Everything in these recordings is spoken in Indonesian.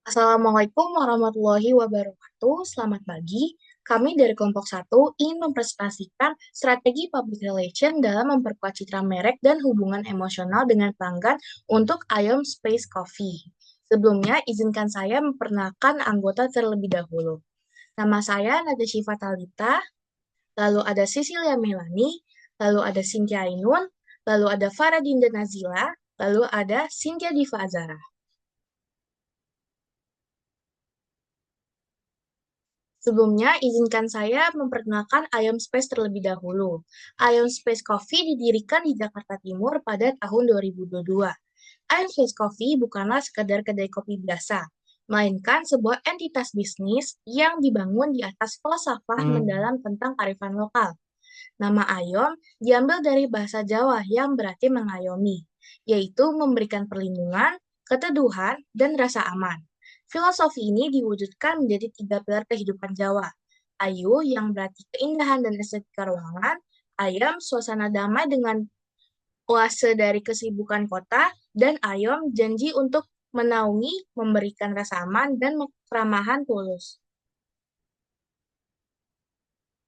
Assalamualaikum warahmatullahi wabarakatuh. Selamat pagi. Kami dari kelompok satu ingin mempresentasikan strategi public relation dalam memperkuat citra merek dan hubungan emosional dengan pelanggan untuk Ayom Space Coffee. Sebelumnya, izinkan saya memperkenalkan anggota terlebih dahulu. Nama saya Natasha Fatalita, lalu ada Cecilia Melani, lalu ada Cynthia Ainun, lalu ada Farah Dinda Nazila, lalu ada Cynthia Diva Azara. Sebelumnya, izinkan saya memperkenalkan Ion Space terlebih dahulu. Ion Space Coffee didirikan di Jakarta Timur pada tahun 2022. Ion Space Coffee bukanlah sekadar kedai kopi biasa, melainkan sebuah entitas bisnis yang dibangun di atas falsafah mendalam tentang kearifan lokal. Nama Ion diambil dari bahasa Jawa yang berarti mengayomi, yaitu memberikan perlindungan, keteduhan, dan rasa aman. Filosofi ini diwujudkan menjadi tiga pilar kehidupan Jawa. Ayu yang berarti keindahan dan estetika ruangan, ayam suasana damai dengan oase dari kesibukan kota, dan ayom janji untuk menaungi, memberikan rasa aman, dan keramahan tulus.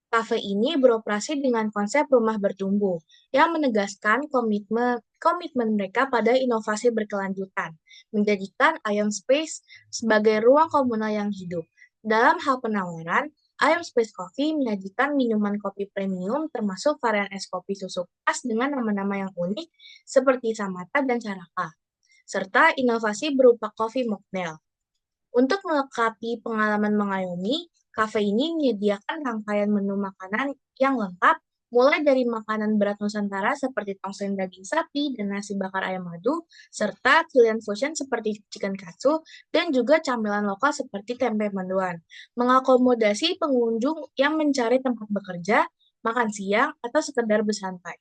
Kafe ini beroperasi dengan konsep rumah bertumbuh, yang menegaskan komitmen mereka pada inovasi berkelanjutan, menjadikan Ion Space sebagai ruang komunal yang hidup. Dalam hal penawaran, Ion Space Coffee menyajikan minuman kopi premium termasuk varian es kopi susu khas dengan nama-nama yang unik seperti Samata dan Caraka, serta inovasi berupa coffee mocktail. Untuk melengkapi pengalaman mengayomi, kafe ini menyediakan rangkaian menu makanan yang lengkap, mulai dari makanan berat Nusantara seperti tongseng daging sapi dan nasi bakar ayam madu, serta pilihan fusion seperti chicken katsu, dan juga camilan lokal seperti tempe mendoan, mengakomodasi pengunjung yang mencari tempat bekerja, makan siang, atau sekedar bersantai.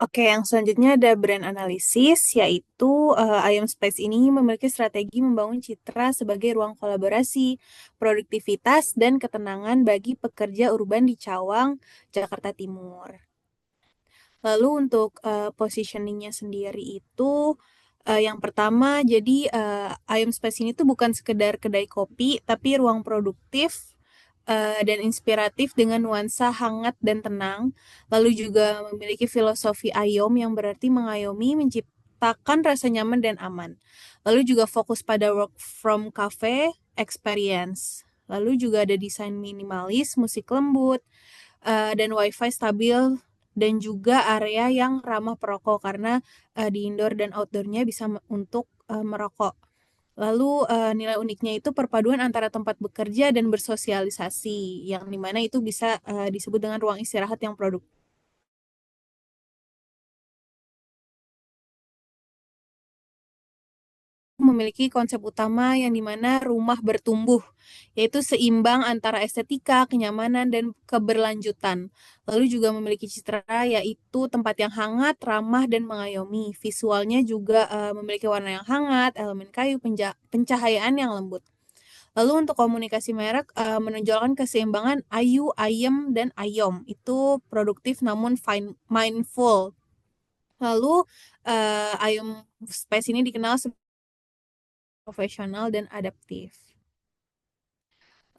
Oke, yang selanjutnya ada brand analisis, yaitu IM Space ini memiliki strategi membangun citra sebagai ruang kolaborasi, produktivitas, dan ketenangan bagi pekerja urban di Cawang, Jakarta Timur. Lalu untuk positioningnya sendiri itu, yang pertama, jadi IM Space ini tuh bukan sekedar kedai kopi, tapi ruang produktif dan inspiratif dengan nuansa hangat dan tenang. Lalu juga memiliki filosofi ayom yang berarti mengayomi, menciptakan rasa nyaman dan aman. Lalu juga fokus pada work from cafe experience. Lalu juga ada desain minimalis, musik lembut, dan wifi stabil dan juga area yang ramah perokok karena di indoor dan outdoornya bisa untuk merokok. Lalu nilai uniknya itu perpaduan antara tempat bekerja dan bersosialisasi, yang dimana itu bisa disebut dengan ruang istirahat yang produktif. Memiliki konsep utama yang dimana rumah bertumbuh, yaitu seimbang antara estetika, kenyamanan, dan keberlanjutan. Lalu juga memiliki citra yaitu tempat yang hangat, ramah, dan mengayomi. Visualnya juga memiliki warna yang hangat, elemen kayu, pencahayaan yang lembut. Lalu untuk komunikasi merek menonjolkan keseimbangan ayu, ayem, dan ayom. Itu produktif namun mindful. Lalu ayom space ini dikenal sebagai profesional dan adaptif.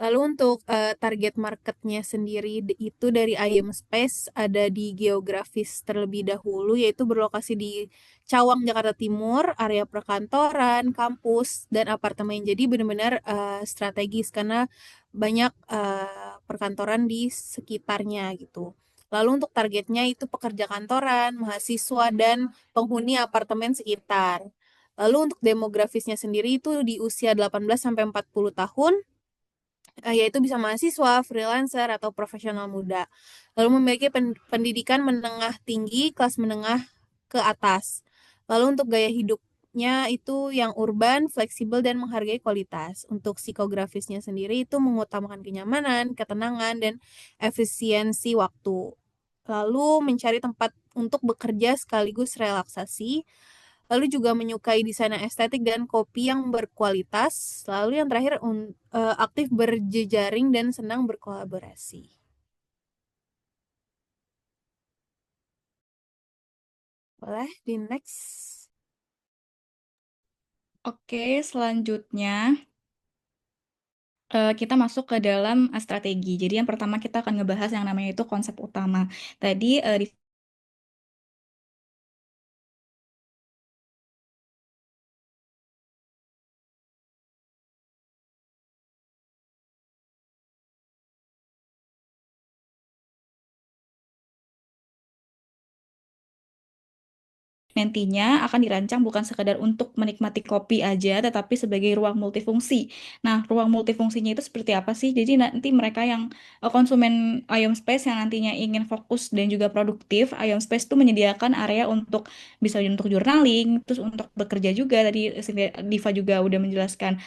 Lalu untuk target marketnya sendiri itu dari IM Space ada di geografis terlebih dahulu, yaitu berlokasi di Cawang, Jakarta Timur, area perkantoran, kampus, dan apartemen. Jadi benar-benar strategis karena banyak perkantoran di sekitarnya gitu. Lalu untuk targetnya itu pekerja kantoran, mahasiswa, dan penghuni apartemen sekitar. Lalu untuk demografisnya sendiri itu di usia 18 sampai 40 tahun, yaitu bisa mahasiswa, freelancer, atau profesional muda. Lalu memiliki pendidikan menengah tinggi, kelas menengah ke atas. Lalu untuk gaya hidupnya itu yang urban, fleksibel, dan menghargai kualitas. Untuk psikografisnya sendiri itu mengutamakan kenyamanan, ketenangan, dan efisiensi waktu. Lalu mencari tempat untuk bekerja sekaligus relaksasi. Lalu juga menyukai desain yang estetik dan kopi yang berkualitas. Lalu yang terakhir aktif berjejaring dan senang berkolaborasi. Boleh di next. Oke, selanjutnya kita masuk ke dalam strategi. Jadi yang pertama kita akan ngebahas yang namanya itu konsep utama. Tadi di nantinya akan dirancang bukan sekadar untuk menikmati kopi aja, tetapi sebagai ruang multifungsi. Nah, ruang multifungsinya itu seperti apa sih? Jadi nanti mereka yang konsumen IOM Space yang nantinya ingin fokus dan juga produktif, IOM Space itu menyediakan area untuk bisa untuk journaling, terus untuk bekerja juga. Tadi Diva juga udah menjelaskan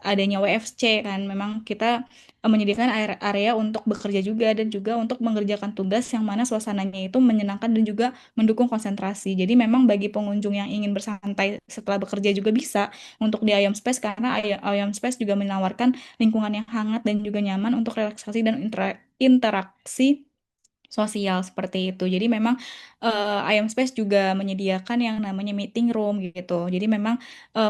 adanya WFC kan. Memang kita menyediakan area untuk bekerja juga dan juga untuk mengerjakan tugas yang mana suasananya itu menyenangkan dan juga mendukung konsentrasi. Jadi memang bagi pengunjung yang ingin bersantai setelah bekerja juga bisa untuk di Ayam Space karena Ayam Space juga menawarkan lingkungan yang hangat dan juga nyaman untuk relaksasi dan interaksi sosial seperti itu. Jadi memang Ayam Space juga menyediakan yang namanya meeting room gitu. Jadi memang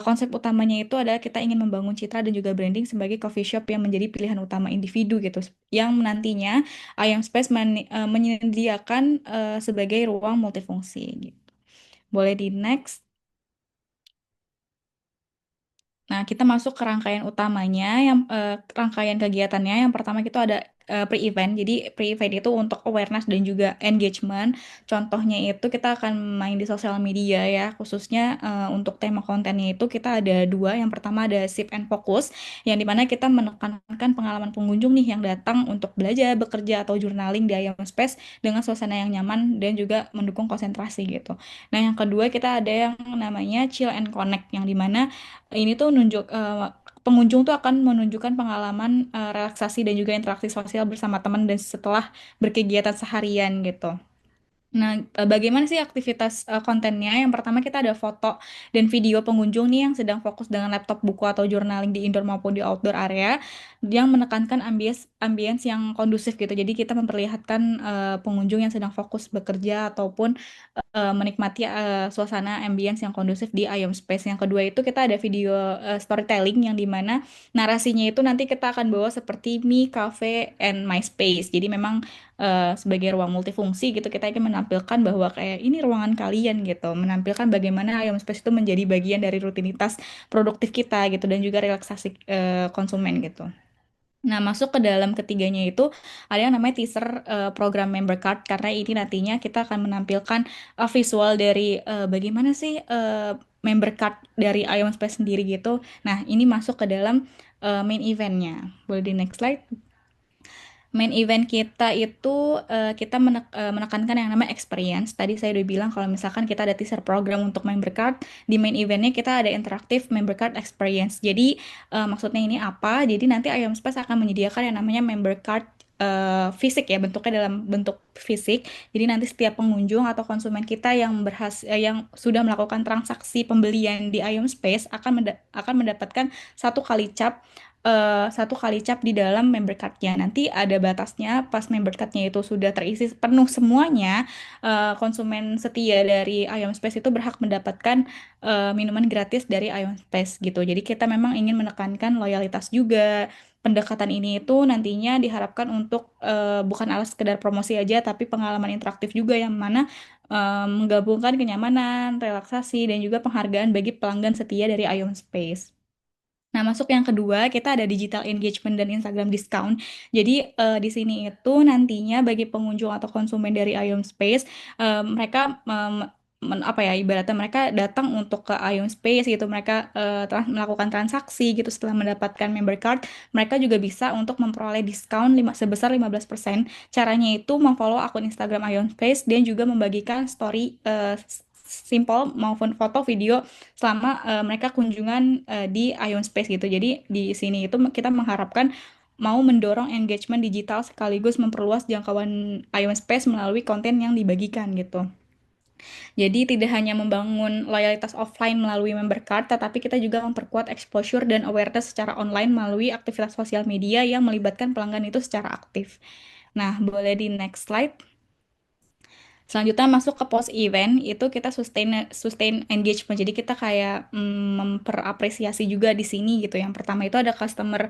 konsep utamanya itu adalah kita ingin membangun citra dan juga branding sebagai coffee shop yang menjadi pilihan utama individu gitu. Yang nantinya Ayam Space menyediakan sebagai ruang multifungsi gitu. Boleh di next. Nah, kita masuk ke rangkaian utamanya, yang rangkaian kegiatannya. Yang pertama itu ada pre-event. Jadi pre-event itu untuk awareness dan juga engagement. Contohnya itu kita akan main di sosial media ya, khususnya untuk tema kontennya itu kita ada dua. Yang pertama ada Sip and Focus, yang dimana kita menekankan pengalaman pengunjung nih yang datang untuk belajar, bekerja, atau journaling di Ayam Space dengan suasana yang nyaman dan juga mendukung konsentrasi gitu. Nah, yang kedua kita ada yang namanya Chill and Connect, yang dimana ini tuh pengunjung tuh akan menunjukkan pengalaman relaksasi dan juga interaksi sosial bersama teman dan setelah berkegiatan seharian gitu. Nah, bagaimana sih aktivitas kontennya? Yang pertama kita ada foto dan video pengunjung nih yang sedang fokus dengan laptop, buku, atau journaling di indoor maupun di outdoor area yang menekankan ambience yang kondusif gitu. Jadi kita memperlihatkan pengunjung yang sedang fokus bekerja ataupun menikmati suasana ambience yang kondusif di IOM Space. Yang kedua itu kita ada video storytelling yang dimana narasinya itu nanti kita akan bawa seperti Me, Cafe, and My Space. Jadi memang sebagai ruang multifungsi gitu kita ingin menampilkan bahwa kayak ini ruangan kalian gitu, menampilkan bagaimana IOM Space itu menjadi bagian dari rutinitas produktif kita gitu dan juga relaksasi konsumen gitu. Nah, masuk ke dalam ketiganya itu ada yang namanya teaser program member card karena ini nantinya kita akan menampilkan visual dari bagaimana sih member card dari Ion Space sendiri gitu. Nah, ini masuk ke dalam main eventnya. Boleh di next slide. Main event kita itu kita menekankan yang namanya experience. Tadi saya udah bilang kalau misalkan kita ada teaser program untuk member card, di main eventnya kita ada interaktif member card experience. Jadi maksudnya ini apa? Jadi nanti IOM Space akan menyediakan yang namanya member card fisik ya, bentuknya dalam bentuk fisik. Jadi nanti setiap pengunjung atau konsumen kita yang yang sudah melakukan transaksi pembelian di IOM Space akan mendapatkan satu kali cap di dalam member card-nya. Nanti ada batasnya, pas member card-nya itu sudah terisi penuh semuanya, konsumen setia dari Ion Space itu berhak mendapatkan minuman gratis dari Ion Space gitu. Jadi kita memang ingin menekankan loyalitas juga. Pendekatan ini itu nantinya diharapkan untuk bukan alas sekedar promosi aja, tapi pengalaman interaktif juga yang mana menggabungkan kenyamanan, relaksasi, dan juga penghargaan bagi pelanggan setia dari Ion Space. Nah, masuk yang kedua, kita ada digital engagement dan Instagram discount. Jadi, di sini itu nantinya bagi pengunjung atau konsumen dari IOM Space, mereka apa ya, ibaratnya mereka datang untuk ke IOM Space gitu, mereka melakukan transaksi gitu setelah mendapatkan member card, mereka juga bisa untuk memperoleh diskon sebesar 15%. Caranya itu memfollow akun Instagram IOM Space dan juga membagikan story simple maupun foto video selama mereka kunjungan di Ion Space gitu. Jadi di sini itu kita mengharapkan mau mendorong engagement digital sekaligus memperluas jangkauan Ion Space melalui konten yang dibagikan gitu. Jadi tidak hanya membangun loyalitas offline melalui member card, tetapi kita juga memperkuat exposure dan awareness secara online melalui aktivitas sosial media yang melibatkan pelanggan itu secara aktif. Nah, boleh di next slide. Selanjutnya masuk ke post event, itu kita sustain sustain engagement. Jadi kita kayak memperapresiasi juga di sini gitu. Yang pertama itu ada customer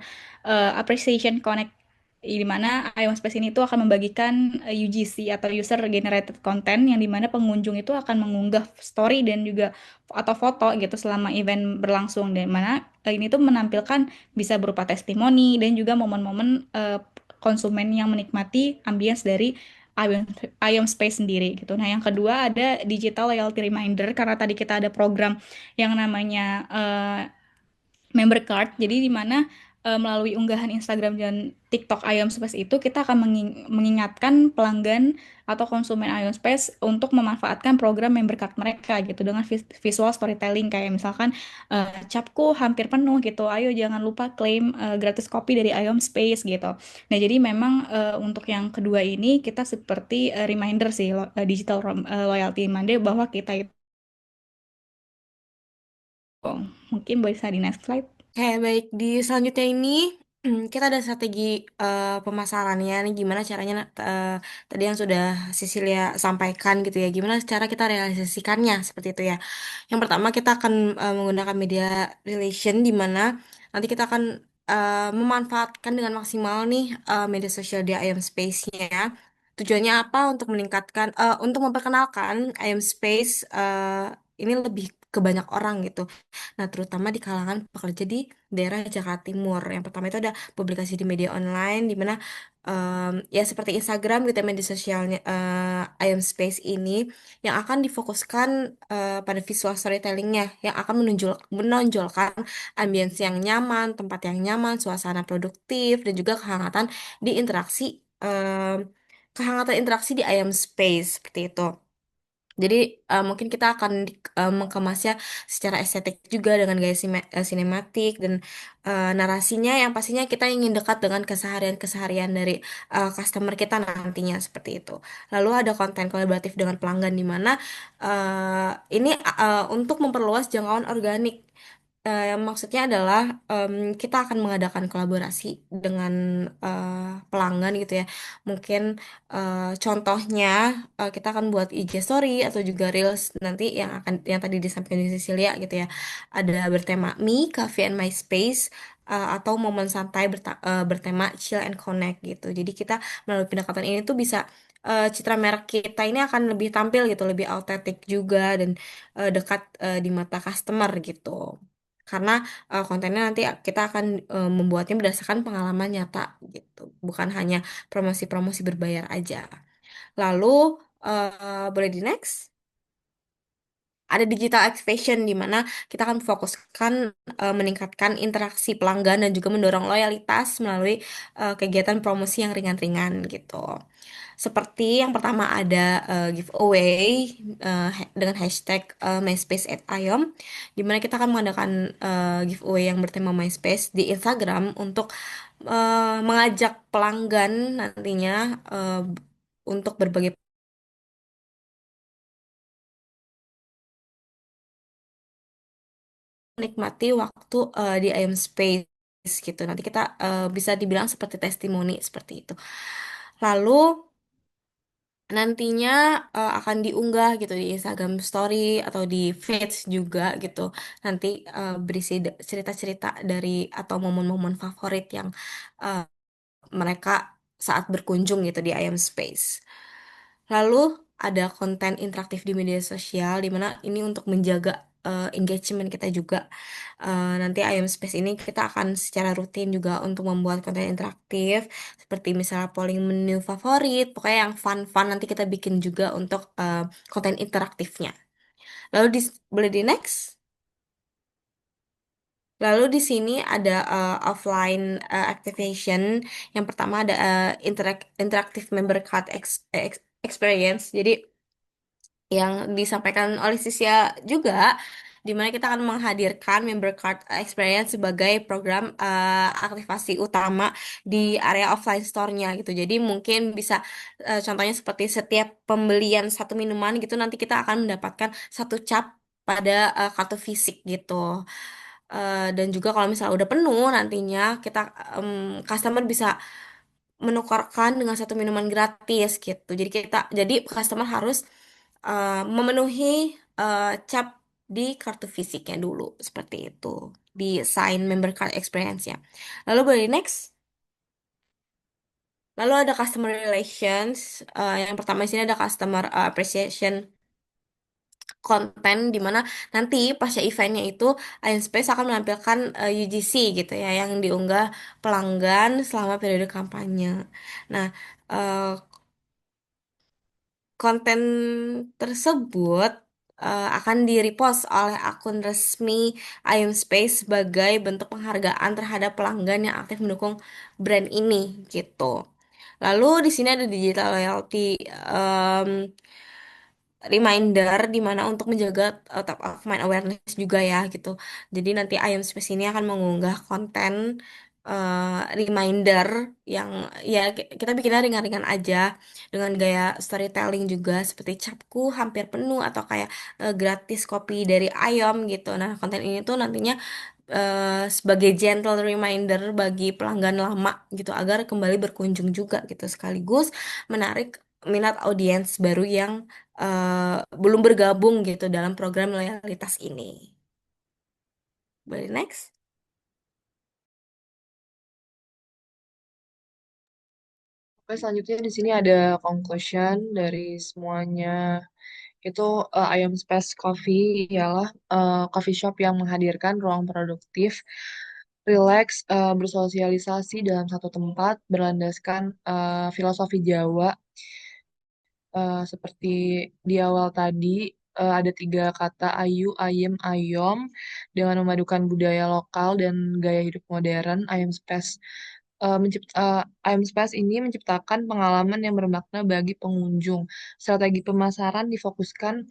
appreciation connect, di mana IOM Space ini tuh akan membagikan UGC atau user generated content, yang dimana pengunjung itu akan mengunggah story dan juga atau foto gitu selama event berlangsung, dan mana ini tuh menampilkan bisa berupa testimoni dan juga momen-momen konsumen yang menikmati ambience dari IOM, IOM Space sendiri gitu. Nah, yang kedua ada digital loyalty reminder, karena tadi kita ada program yang namanya member card. Jadi di mana melalui unggahan Instagram dan TikTok Ion Space itu kita akan mengingatkan pelanggan atau konsumen Ion Space untuk memanfaatkan program member card mereka gitu dengan visual storytelling, kayak misalkan capku hampir penuh gitu. Ayo jangan lupa klaim gratis kopi dari Ion Space gitu. Nah, jadi memang untuk yang kedua ini kita seperti reminder sih, digital loyalty reminder bahwa kita itu, mungkin bisa di next slide. Oke, baik. Di selanjutnya ini kita ada strategi pemasarannya nih, gimana caranya tadi yang sudah Cecilia sampaikan gitu ya. Gimana cara kita realisasikannya seperti itu ya. Yang pertama kita akan menggunakan media relation, di mana nanti kita akan memanfaatkan dengan maksimal nih media sosial di IM Space-nya. Tujuannya apa? Untuk meningkatkan, untuk memperkenalkan IM Space ini lebih ke banyak orang gitu. Nah, terutama di kalangan pekerja di daerah Jakarta Timur. Yang pertama itu ada publikasi di media online, di mana ya seperti Instagram gitu ya, media sosialnya IM Space ini yang akan difokuskan pada visual storytellingnya, yang akan menonjolkan ambience yang nyaman, tempat yang nyaman, suasana produktif, dan juga kehangatan interaksi di IM Space seperti itu. Jadi mungkin kita akan mengemasnya secara estetik juga dengan gaya sinematik, dan narasinya yang pastinya kita ingin dekat dengan keseharian-keseharian dari customer kita nantinya seperti itu. Lalu ada konten kolaboratif dengan pelanggan, di mana ini untuk memperluas jangkauan organik. Yang maksudnya adalah kita akan mengadakan kolaborasi dengan pelanggan gitu ya. Mungkin contohnya kita akan buat IG story atau juga Reels nanti yang tadi disampaikan di Cecilia gitu ya. Ada bertema Me, Cafe and My Space, atau momen santai bertema Chill and Connect gitu. Jadi kita melalui pendekatan ini tuh bisa citra merek kita ini akan lebih tampil gitu, lebih autentik juga, dan dekat di mata customer gitu. Karena kontennya nanti kita akan membuatnya berdasarkan pengalaman nyata gitu, bukan hanya promosi-promosi berbayar aja. Lalu boleh di next. Ada digital activation, di mana kita akan fokuskan meningkatkan interaksi pelanggan dan juga mendorong loyalitas melalui kegiatan promosi yang ringan-ringan gitu. Seperti yang pertama ada giveaway dengan hashtag MySpace@iom, di mana kita akan mengadakan giveaway yang bertema MySpace di Instagram untuk mengajak pelanggan nantinya untuk berbagi, menikmati waktu di IM Space gitu. Nanti kita bisa dibilang seperti testimoni seperti itu. Lalu nantinya akan diunggah gitu di Instagram Story atau di Feeds juga gitu. Nanti berisi cerita-cerita dari atau momen-momen favorit yang eh, mereka saat berkunjung gitu di IM Space. Lalu ada konten interaktif di media sosial, di mana ini untuk menjaga engagement kita juga. Nanti IM Space ini kita akan secara rutin juga untuk membuat konten interaktif, seperti misalnya polling menu favorit, pokoknya yang fun-fun nanti kita bikin juga untuk konten interaktifnya. Lalu boleh di next. Lalu di sini ada offline activation. Yang pertama ada interactive member card experience. Jadi yang disampaikan oleh Sisia juga, di mana kita akan menghadirkan member card experience sebagai program aktivasi utama di area offline store-nya gitu. Jadi mungkin bisa contohnya seperti setiap pembelian satu minuman gitu, nanti kita akan mendapatkan satu cap pada kartu fisik gitu. Dan juga kalau misalnya udah penuh nantinya, kita customer bisa menukarkan dengan satu minuman gratis gitu. Jadi customer harus memenuhi cap di kartu fisiknya dulu seperti itu di sign member card experience-nya. Lalu boleh next. Lalu ada customer relations. Yang pertama di sini ada customer appreciation konten di mana nanti pasca eventnya itu Ainspace akan menampilkan UGC gitu ya yang diunggah pelanggan selama periode kampanye. Nah, eh, konten tersebut akan di-repost oleh akun resmi Ainspace sebagai bentuk penghargaan terhadap pelanggan yang aktif mendukung brand ini gitu. Lalu di sini ada digital loyalty reminder di mana untuk menjaga top of mind awareness juga ya gitu. Jadi nanti Ayam Space ini akan mengunggah konten reminder yang ya kita bikinnya ringan-ringan aja dengan gaya storytelling juga seperti capku hampir penuh atau kayak gratis kopi dari Ayam gitu. Nah, konten ini tuh nantinya sebagai gentle reminder bagi pelanggan lama gitu agar kembali berkunjung juga gitu sekaligus menarik minat audiens baru yang belum bergabung gitu dalam program loyalitas ini. Boleh next? Oke, selanjutnya di sini ada conclusion dari semuanya. Itu Ayam Space Coffee ialah coffee shop yang menghadirkan ruang produktif, relax, bersosialisasi dalam satu tempat, berlandaskan filosofi Jawa. Seperti di awal tadi, ada tiga kata ayu, ayem, ayom, dengan memadukan budaya lokal dan gaya hidup modern. Ayam Space ini menciptakan pengalaman yang bermakna bagi pengunjung. Strategi pemasaran difokuskan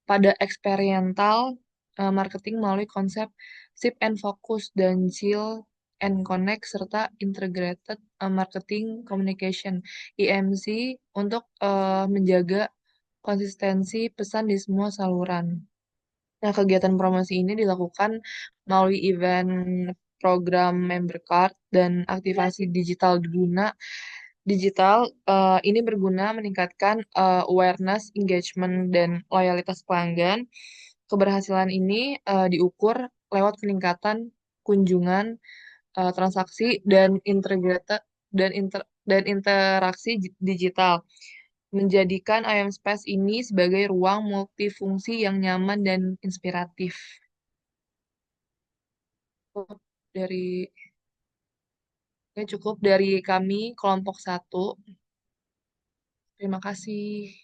pada eksperiental marketing melalui konsep sip and focus dan chill and connect serta integrated marketing communication (IMC) untuk menjaga konsistensi pesan di semua saluran. Nah, kegiatan promosi ini dilakukan melalui event, program member card, dan aktivasi digital. Ini berguna meningkatkan awareness, engagement, dan loyalitas pelanggan. Keberhasilan ini diukur lewat peningkatan kunjungan, transaksi, dan integrated dan interaksi digital, menjadikan IM Space ini sebagai ruang multifungsi yang nyaman dan inspiratif. Dari cukup dari kami kelompok 1. Terima kasih.